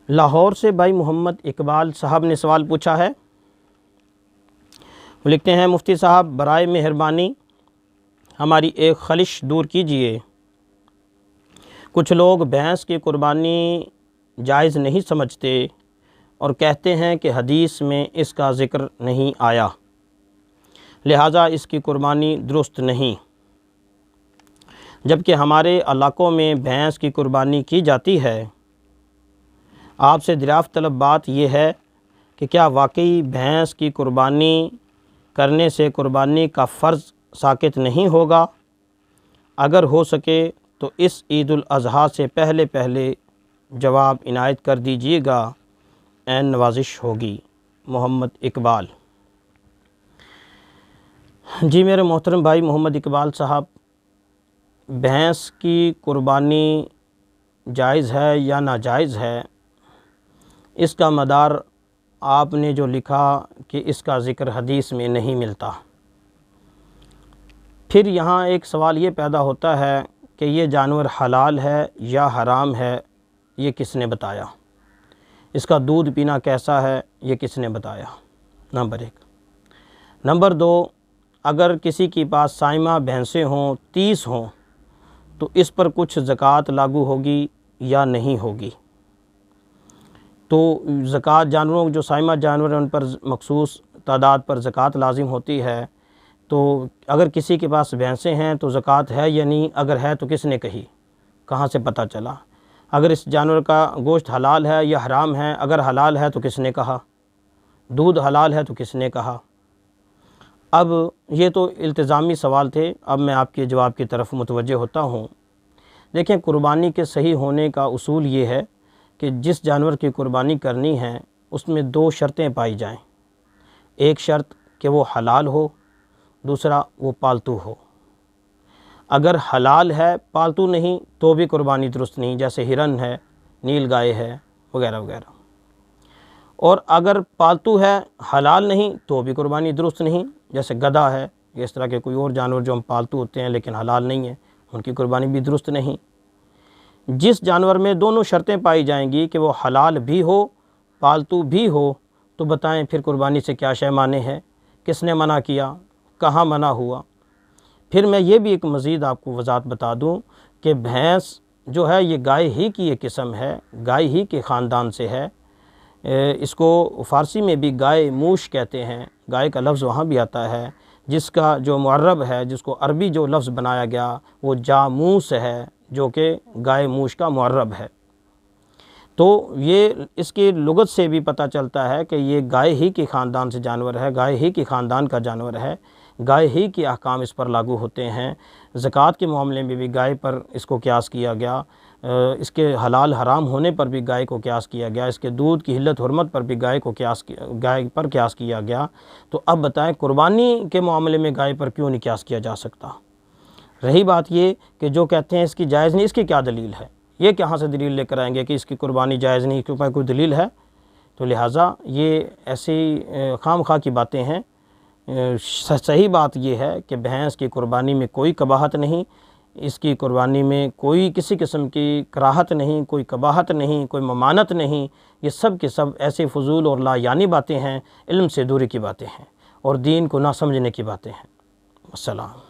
लाहौर से भाई मोहम्मद इकबाल साहब ने सवाल पूछा है। वो लिखते हैं, मुफ्ती साहब बराए मेहरबानी हमारी एक खलिश दूर कीजिए। कुछ लोग भैंस की कुर्बानी जायज़ नहीं समझते और कहते हैं कि हदीस में इसका ज़िक्र नहीं आया, लिहाजा इसकी कुर्बानी दुरुस्त नहीं, जबकि हमारे इलाक़ों में भैंस की कुर्बानी की जाती है। आपसे दरियाफ़्त तलब बात यह है कि क्या वाकई भैंस की कुर्बानी करने से कुर्बानी का फ़र्ज़ साक़ित नहीं होगा? अगर हो सके तो इस ईद उल अज़हा से पहले पहले जवाब इनायत कर दीजिएगा, ऐन नवाजिश होगी। मोहम्मद इकबाल। जी मेरे मोहतरम भाई मोहम्मद इकबाल साहब, भैंस की कुर्बानी जायज़ है या नाजायज़ है, इसका मदार आपने जो लिखा कि इसका ज़िक्र हदीस में नहीं मिलता। फिर यहाँ एक सवाल ये पैदा होता है कि ये जानवर हलाल है या हराम है, ये किसने बताया? इसका दूध पीना कैसा है, ये किसने बताया? नंबर 1। नंबर 2, अगर किसी के पास साइमा भैंसें हों, 30 हों, तो इस पर कुछ ज़कात लागू होगी या नहीं होगी? तो ज़कात जानवरों जो साइमा जानवर हैं उन पर मखसूस तादाद पर ज़कात लाजिम होती है। तो अगर किसी के पास भैंसें हैं तो ज़कात है या नहीं? अगर है तो किसने कही, कहाँ से पता चला? अगर इस जानवर का गोश्त हलाल है या हराम है? अगर हलाल है तो किसने कहा? दूध हलाल है तो किसने कहा? अब ये तो इल्तिज़ामी सवाल थे, अब मैं आपके जवाब की तरफ मुतवज्जे होता हूँ। देखें, कुर्बानी के सही होने का उसूल ये है कि जिस जानवर की कुर्बानी करनी है उसमें 2 शर्तें पाई जाएं। एक शर्त कि वो हलाल हो, दूसरा वो पालतू हो। अगर हलाल है, पालतू नहीं, तो भी कुर्बानी दुरुस्त नहीं, जैसे हिरन है, नील गाय है, वगैरह वगैरह। और अगर पालतू है, हलाल नहीं, तो भी कुर्बानी दुरुस्त नहीं, जैसे गधा है, इस तरह के कोई और जानवर जो हम पालतू होते हैं लेकिन हलाल नहीं है, उनकी कुर्बानी भी दुरुस्त नहीं। जिस जानवर में दोनों शर्तें पाई जाएंगी कि वो हलाल भी हो, पालतू भी हो, तो बताएं फिर कुर्बानी से क्या शय माने है? किसने मना किया? कहाँ मना हुआ? फिर मैं ये भी एक मज़ीद आपको वजाहत बता दूं कि भैंस जो है ये गाय ही की एक किस्म है, गाय ही के ख़ानदान से है। इसको फ़ारसी में भी गाय मूश कहते हैं, गाय का लफ्ज़ वहाँ भी आता है, जिसका जो मुअर्रब है, जिसको अरबी जो लफ्ज़ बनाया गया वो जामूस है, जो कि गाय मूश का मुअर्रब है। तो ये इसकी लुगत से भी पता चलता है कि ये गाय ही के ख़ानदान से जानवर है, गाय ही के ख़ानदान का जानवर है, गाय ही के अहकाम इस पर लागू होते हैं। ज़कात के मामले में भी गाय पर इसको क़यास किया गया, इसके हलाल हराम होने पर भी गाय को क़यास किया गया, इसके दूध की हिल्लत हुर्मत पर भी गाय पर क़यास किया गया। तो अब बताएं, कुर्बानी के मामले में गाय पर क्यों नहीं क़यास किया जा सकता? रही बात ये कि जो कहते हैं इसकी जायज़ नहीं, इसकी क्या दलील है? ये कहाँ से दलील लेकर आएंगे कि इसकी कुर्बानी जायज़ नहीं, क्योंकि कोई दलील है? तो लिहाजा ये ऐसी खामखा की बातें हैं। सही बात यह है कि भैंस की कुर्बानी में कोई कबाहत नहीं, इसकी कुर्बानी में कोई किसी किस्म की कराहत नहीं, कोई कबाहत नहीं, कोई ममानत नहीं। ये सब के सब ऐसे फजूल और लायानी बातें हैं, इल्म से दूरी की बातें हैं और दीन को ना समझने की बातें हैं। अस्सलाम।